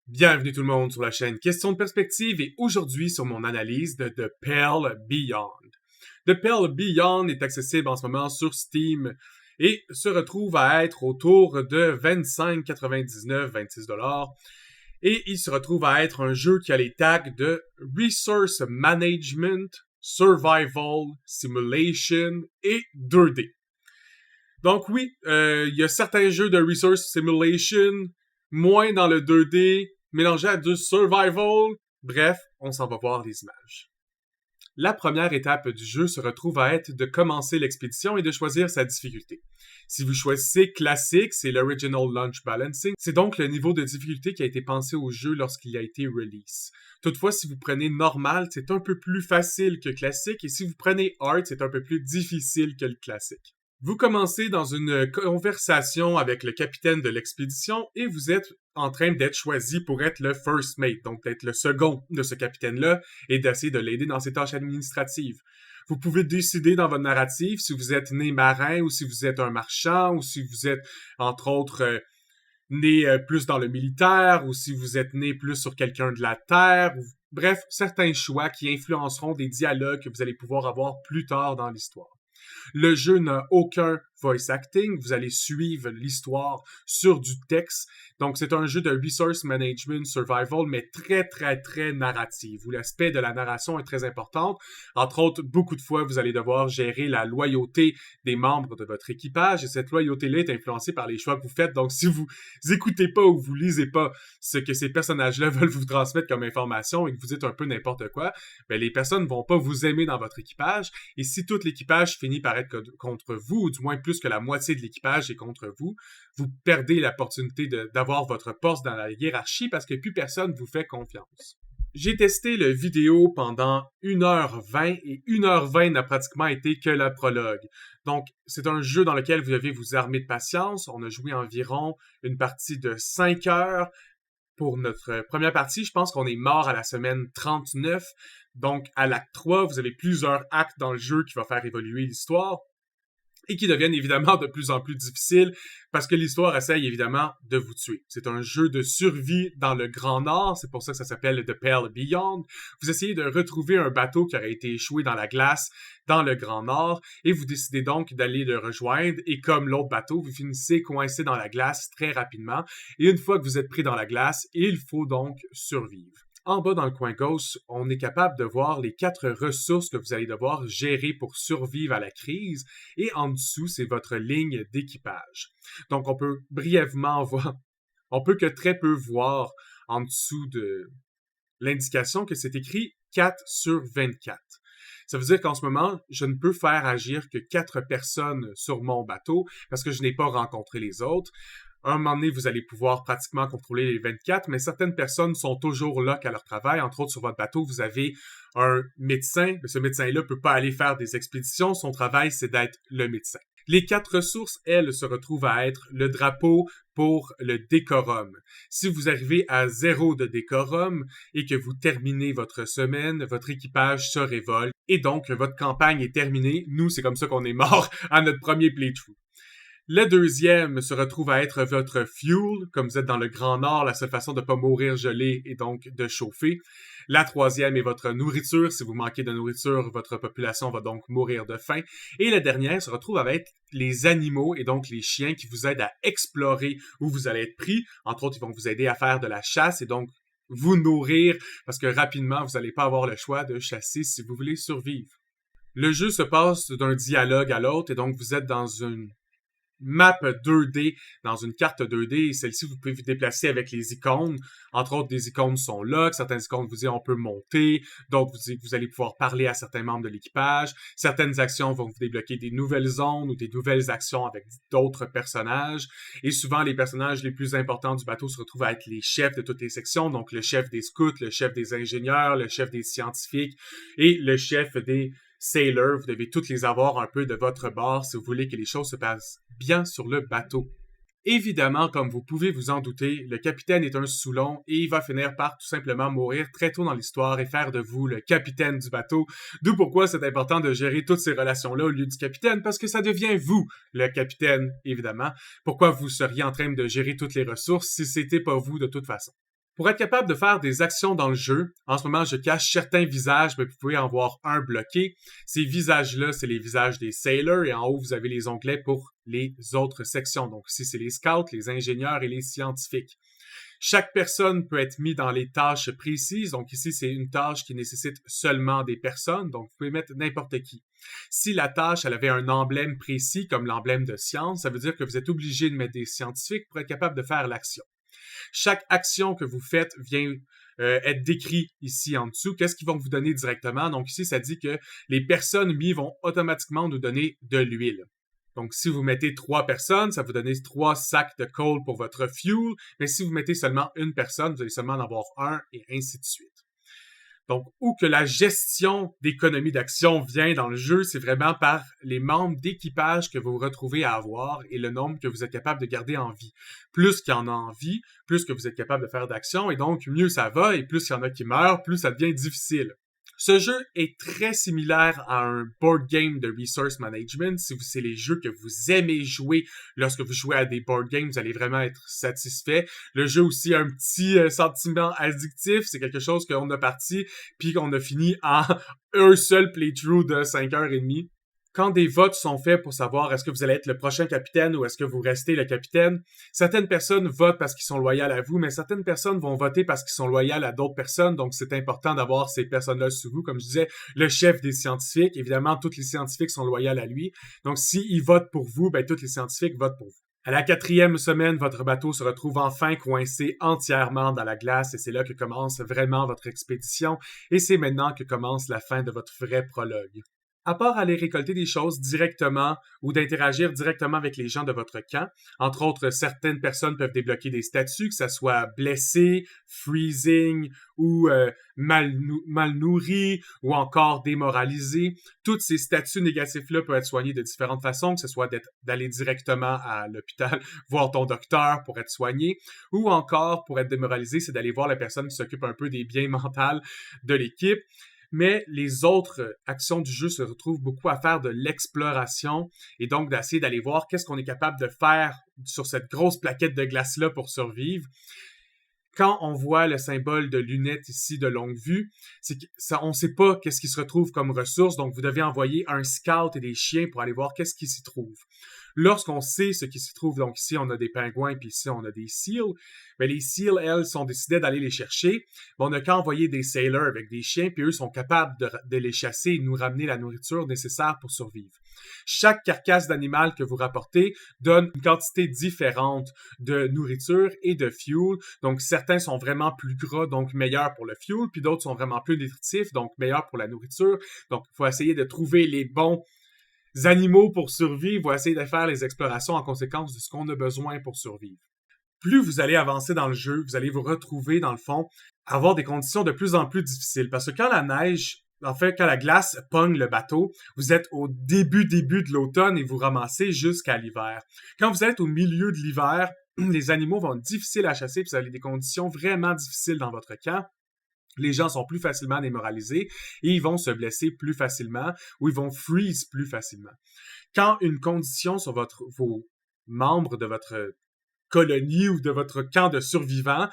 Bienvenue tout le monde sur la chaîne Question de perspective et aujourd'hui sur mon analyse de The Pale Beyond. The Pale Beyond est accessible en ce moment sur Steam et se retrouve à être autour de 25,99, 26$. Et il se retrouve à être un jeu qui a les tags de Resource Management, Survival, Simulation et 2D. Donc oui, il y a certains jeux de Resource Simulation, moins dans le 2D, mélangé à du survival. Bref, on s'en va voir les images. La première étape du jeu se retrouve à être de commencer l'expédition et de choisir sa difficulté. Si vous choisissez classique, c'est l'Original Launch Balancing. C'est donc le niveau de difficulté qui a été pensé au jeu lorsqu'il a été release. Toutefois, si vous prenez normal, c'est un peu plus facile que classique et si vous prenez hard, c'est un peu plus difficile que le classique. Vous commencez dans une conversation avec le capitaine de l'expédition et vous êtes en train d'être choisi pour être le first mate, donc d'être le second de ce capitaine-là et d'essayer de l'aider dans ses tâches administratives. Vous pouvez décider dans votre narrative si vous êtes né marin ou si vous êtes un marchand ou si vous êtes, entre autres, né plus dans le militaire ou si vous êtes né plus sur quelqu'un de la Terre. Bref, certains choix qui influenceront des dialogues que vous allez pouvoir avoir plus tard dans l'histoire. Le jeu n'a aucun voice acting, vous allez suivre l'histoire sur du texte. Donc c'est un jeu de resource management survival, mais très narratif, où l'aspect de la narration est très important. Entre autres, beaucoup de fois, vous allez devoir gérer la loyauté des membres de votre équipage, et cette loyauté-là est influencée par les choix que vous faites. Donc si vous écoutez pas ou vous lisez pas ce que ces personnages-là veulent vous transmettre comme information et que vous dites un peu n'importe quoi, ben les personnes vont pas vous aimer dans votre équipage. Et si tout l'équipage finit par être contre vous, ou du moins plus que la moitié de l'équipage est contre vous, vous perdez l'opportunité d'avoir votre poste dans la hiérarchie parce que plus personne vous fait confiance. J'ai testé le vidéo pendant 1h20 et 1h20 n'a pratiquement été que la prologue. Donc, c'est un jeu dans lequel vous devez vous armer de patience. On a joué environ une partie de 5 heures. Pour notre première partie, je pense qu'on est mort à la semaine 39. Donc, à l'acte 3, vous avez plusieurs actes dans le jeu qui va faire évoluer l'histoire et qui deviennent évidemment de plus en plus difficiles parce que l'histoire essaye évidemment de vous tuer. C'est un jeu de survie dans le Grand Nord, c'est pour ça que ça s'appelle The Pale Beyond. Vous essayez de retrouver un bateau qui aurait été échoué dans la glace dans le Grand Nord et vous décidez donc d'aller le rejoindre et comme l'autre bateau, vous finissez coincé dans la glace très rapidement et une fois que vous êtes pris dans la glace, il faut donc survivre. En bas dans le coin gauche, on est capable de voir les 4 ressources que vous allez devoir gérer pour survivre à la crise. Et en dessous, c'est votre ligne d'équipage. Donc, on peut brièvement voir, on peut que très peu voir en dessous de l'indication que c'est écrit 4 sur 24. Ça veut dire qu'en ce moment, je ne peux faire agir que 4 personnes sur mon bateau parce que je n'ai pas rencontré les autres. À un moment donné, vous allez pouvoir pratiquement contrôler les 24, mais certaines personnes sont toujours là qu'à leur travail. Entre autres, sur votre bateau, vous avez un médecin, mais ce médecin-là peut pas aller faire des expéditions. Son travail, c'est d'être le médecin. Les 4 ressources, elles, se retrouvent à être le drapeau pour le décorum. Si vous arrivez à 0 de décorum et que vous terminez votre semaine, votre équipage se révolte et donc votre campagne est terminée. Nous, c'est comme ça qu'on est mort à notre premier playthrough. Le deuxième se retrouve à être votre fuel. Comme vous êtes dans le Grand Nord, la seule façon de ne pas mourir gelé est donc de chauffer. La troisième est votre nourriture. Si vous manquez de nourriture, votre population va donc mourir de faim. Et la dernière se retrouve avec les animaux et donc les chiens qui vous aident à explorer où vous allez être pris. Entre autres, ils vont vous aider à faire de la chasse et donc vous nourrir parce que rapidement, vous n'allez pas avoir le choix de chasser si vous voulez survivre. Le jeu se passe d'un dialogue à l'autre et donc vous êtes dans une map 2D, dans une carte 2D, celle-ci, vous pouvez vous déplacer avec les icônes. Entre autres, des icônes sont là, certaines icônes vous disent on peut monter, d'autres vous allez pouvoir parler à certains membres de l'équipage. Certaines actions vont vous débloquer des nouvelles zones ou des nouvelles actions avec d'autres personnages. Et souvent, les personnages les plus importants du bateau se retrouvent à être les chefs de toutes les sections, donc le chef des scouts, le chef des ingénieurs, le chef des scientifiques et le chef des sailors. Vous devez toutes les avoir un peu de votre bord si vous voulez que les choses se passent bien sur le bateau. Évidemment, comme vous pouvez vous en douter, le capitaine est un Soulon et il va finir par tout simplement mourir très tôt dans l'histoire et faire de vous le capitaine du bateau. D'où pourquoi c'est important de gérer toutes ces relations-là au lieu du capitaine, parce que ça devient vous, le capitaine, évidemment. Pourquoi vous seriez en train de gérer toutes les ressources si c'était pas vous de toute façon? Pour être capable de faire des actions dans le jeu, en ce moment, je cache certains visages, mais vous pouvez en voir un bloqué. Ces visages-là, c'est les visages des sailors, et en haut, vous avez les onglets pour les autres sections. Donc ici, c'est les scouts, les ingénieurs et les scientifiques. Chaque personne peut être mise dans les tâches précises. Donc ici, c'est une tâche qui nécessite seulement des personnes. Donc vous pouvez mettre n'importe qui. Si la tâche, elle avait un emblème précis, comme l'emblème de science, ça veut dire que vous êtes obligé de mettre des scientifiques pour être capable de faire l'action. Chaque action que vous faites vient être décrit ici en dessous. Qu'est-ce qu'ils vont vous donner directement? Donc ici, ça dit que les personnes mises vont automatiquement nous donner de l'huile. Donc, si vous mettez 3 personnes, ça vous donne 3 sacs de coal pour votre fuel. Mais si vous mettez seulement une personne, vous allez seulement en avoir un et ainsi de suite. Donc, où que la gestion d'économie d'action vient dans le jeu, c'est vraiment par les membres d'équipage que vous vous retrouvez à avoir et le nombre que vous êtes capable de garder en vie. Plus qu'il y en a en vie, plus que vous êtes capable de faire d'actions et donc mieux ça va et plus il y en a qui meurent, plus ça devient difficile. Ce jeu est très similaire à un board game de resource management. Si c'est les jeux que vous aimez jouer lorsque vous jouez à des board games, vous allez vraiment être satisfait. Le jeu aussi a un petit sentiment addictif. C'est quelque chose qu'on a parti puis qu'on a fini en un seul playthrough de 5h30. Quand des votes sont faits pour savoir est-ce que vous allez être le prochain capitaine ou est-ce que vous restez le capitaine, certaines personnes votent parce qu'ils sont loyales à vous, mais certaines personnes vont voter parce qu'ils sont loyales à d'autres personnes, donc c'est important d'avoir ces personnes-là sous vous. Comme je disais, le chef des scientifiques, évidemment, tous les scientifiques sont loyaux à lui, donc s'ils votent pour vous, ben tous les scientifiques votent pour vous. À la 4e semaine, votre bateau se retrouve enfin coincé entièrement dans la glace et c'est là que commence vraiment votre expédition et c'est maintenant que commence la fin de votre vrai prologue. À part aller récolter des choses directement ou d'interagir directement avec les gens de votre camp, entre autres, certaines personnes peuvent débloquer des statuts, que ce soit blessé, freezing ou mal nourri ou encore démoralisé. Tous ces statuts négatifs-là peuvent être soignés de différentes façons, que ce soit d'aller directement à l'hôpital, voir ton docteur pour être soigné, ou encore, pour être démoralisé, c'est d'aller voir la personne qui s'occupe un peu des biens mentaux de l'équipe. Mais les autres actions du jeu se retrouvent beaucoup à faire de l'exploration et donc d'essayer d'aller voir qu'est-ce qu'on est capable de faire sur cette grosse plaquette de glace-là pour survivre. Quand on voit le symbole de lunettes ici de longue vue, c'est que on ne sait pas qu'est-ce qui se retrouve comme ressource, donc vous devez envoyer un scout et des chiens pour aller voir qu'est-ce qui s'y trouve. Lorsqu'on sait ce qui s'y trouve, donc ici on a des pingouins puis ici on a des seals, mais les seals, elles, sont décidées d'aller les chercher. Mais on n'a qu'à envoyer des sailors avec des chiens puis eux sont capables de les chasser et de nous ramener la nourriture nécessaire pour survivre. Chaque carcasse d'animal que vous rapportez donne une quantité différente de nourriture et de fuel. Donc certains sont vraiment plus gras, donc meilleurs pour le fuel, puis d'autres sont vraiment plus nutritifs, donc meilleurs pour la nourriture. Donc il faut essayer de trouver les bons animaux pour survivre, ou essayer de faire les explorations en conséquence de ce qu'on a besoin pour survivre. Plus vous allez avancer dans le jeu, vous allez vous retrouver, dans le fond, à avoir des conditions de plus en plus difficiles. Parce que quand la neige, en fait, quand la glace pogne le bateau, vous êtes au début de l'automne et vous ramassez jusqu'à l'hiver. Quand vous êtes au milieu de l'hiver, les animaux vont être difficiles à chasser, puis vous avez des conditions vraiment difficiles dans votre camp. Les gens sont plus facilement démoralisés et ils vont se blesser plus facilement ou ils vont freeze plus facilement. Quand une condition sur vos membres de votre colonie ou de votre camp de survivants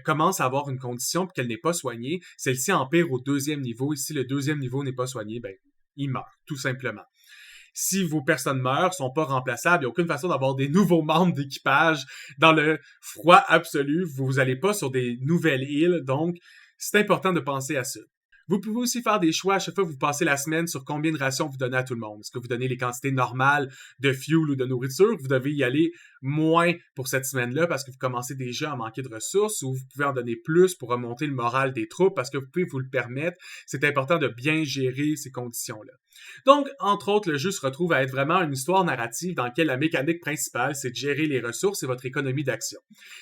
commence à avoir une condition et qu'elle n'est pas soignée, celle-ci empire au 2e niveau et si le 2e niveau n'est pas soigné, ben, il meurt, tout simplement. Si vos personnes meurent, sont pas remplaçables, il n'y a aucune façon d'avoir des nouveaux membres d'équipage dans le froid absolu, vous n'allez pas sur des nouvelles îles, donc c'est important de penser à ça. Vous pouvez aussi faire des choix à chaque fois que vous passez la semaine sur combien de rations vous donnez à tout le monde. Est-ce que vous donnez les quantités normales de fuel ou de nourriture? Vous devez y aller moins pour cette semaine-là parce que vous commencez déjà à manquer de ressources ou vous pouvez en donner plus pour remonter le moral des troupes parce que vous pouvez vous le permettre. C'est important de bien gérer ces conditions-là. Donc, entre autres, le jeu se retrouve à être vraiment une histoire narrative dans laquelle la mécanique principale, c'est de gérer les ressources et votre économie d'action.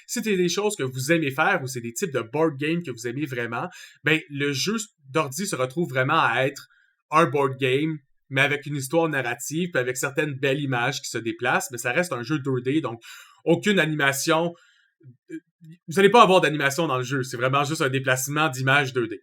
Si c'est des choses que vous aimez faire ou c'est des types de board game que vous aimez vraiment, ben, le jeu d'ordi se retrouve vraiment à être un board game, mais avec une histoire narrative, puis avec certaines belles images qui se déplacent, mais ça reste un jeu 2D, donc aucune animation. Vous n'allez pas avoir d'animation dans le jeu, c'est vraiment juste un déplacement d'images 2D.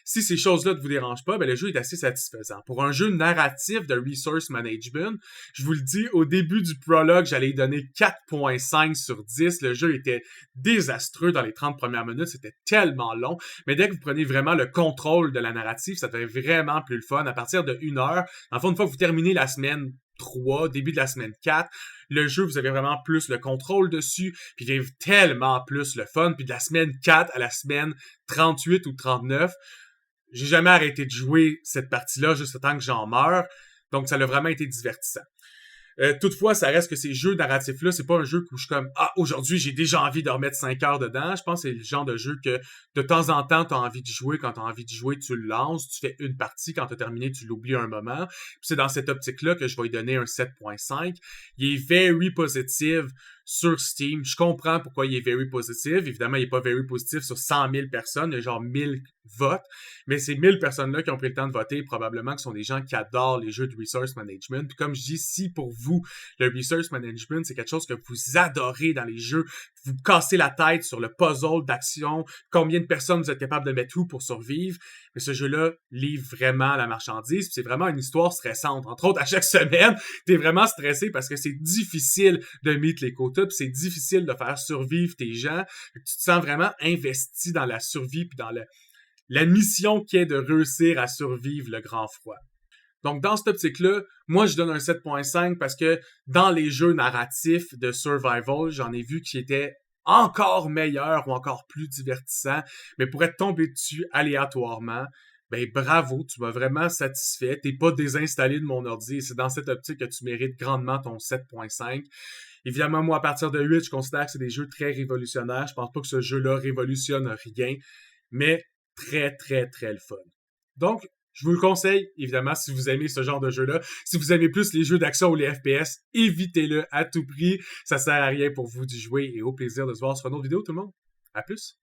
Si ces choses-là ne vous dérangent pas, ben le jeu est assez satisfaisant. Pour un jeu narratif de resource management, je vous le dis, au début du prologue, j'allais y donner 4.5 sur 10. Le jeu était désastreux dans les 30 premières minutes, c'était tellement long. Mais dès que vous prenez vraiment le contrôle de la narrative, ça devient vraiment plus le fun. À partir de 1 heure, en fait, une fois que vous terminez la semaine 3, début de la semaine 4, le jeu, vous avez vraiment plus le contrôle dessus, puis il y a tellement plus le fun, puis de la semaine 4 à la semaine 38 ou 39, j'ai jamais arrêté de jouer cette partie-là juste tant que j'en meurs, donc ça a vraiment été divertissant. Toutefois, ça reste que ces jeux narratifs-là, c'est pas un jeu où je suis comme « Ah, aujourd'hui, j'ai déjà envie de remettre 5 heures dedans. » Je pense que c'est le genre de jeu que de temps en temps, t'as envie de jouer. Quand t'as envie de jouer, tu le lances, tu fais une partie. Quand t'as terminé, tu l'oublies un moment. Puis c'est dans cette optique-là que je vais lui donner un 7.5. Il est very positive sur Steam. Je comprends pourquoi il est very positive. Évidemment, il est pas very positif sur 100 000 personnes. Il y a genre 1000 votes. Mais ces 1000 personnes-là qui ont pris le temps de voter, probablement que ce sont des gens qui adorent les jeux de resource management. Puis comme je dis, si pour vous, le resource management, c'est quelque chose que vous adorez dans les jeux, vous cassez la tête sur le puzzle d'action, combien de personnes vous êtes capable de mettre où pour survivre, mais ce jeu-là livre vraiment la marchandise, puis c'est vraiment une histoire stressante. Entre autres, à chaque semaine, t'es vraiment stressé parce que c'est difficile de mettre les quotas, puis c'est difficile de faire survivre tes gens. Tu te sens vraiment investi dans la survie, puis dans la mission qui est de réussir à survivre le grand froid. Donc, dans cette optique-là, moi, je donne un 7.5 parce que dans les jeux narratifs de survival, j'en ai vu qui étaient encore meilleurs ou encore plus divertissants, mais pour être tombé dessus aléatoirement, ben bravo, tu m'as vraiment satisfait. T'es pas désinstallé de mon ordi et c'est dans cette optique que tu mérites grandement ton 7.5. Évidemment, moi, à partir de 8, je considère que c'est des jeux très révolutionnaires. Je pense pas que ce jeu-là révolutionne rien, mais très, très, très le fun. Donc, je vous le conseille, évidemment, si vous aimez ce genre de jeu-là. Si vous aimez plus les jeux d'action ou les FPS, évitez-le à tout prix. Ça sert à rien pour vous d'y jouer et au plaisir de se voir sur une autre vidéo, tout le monde. À plus!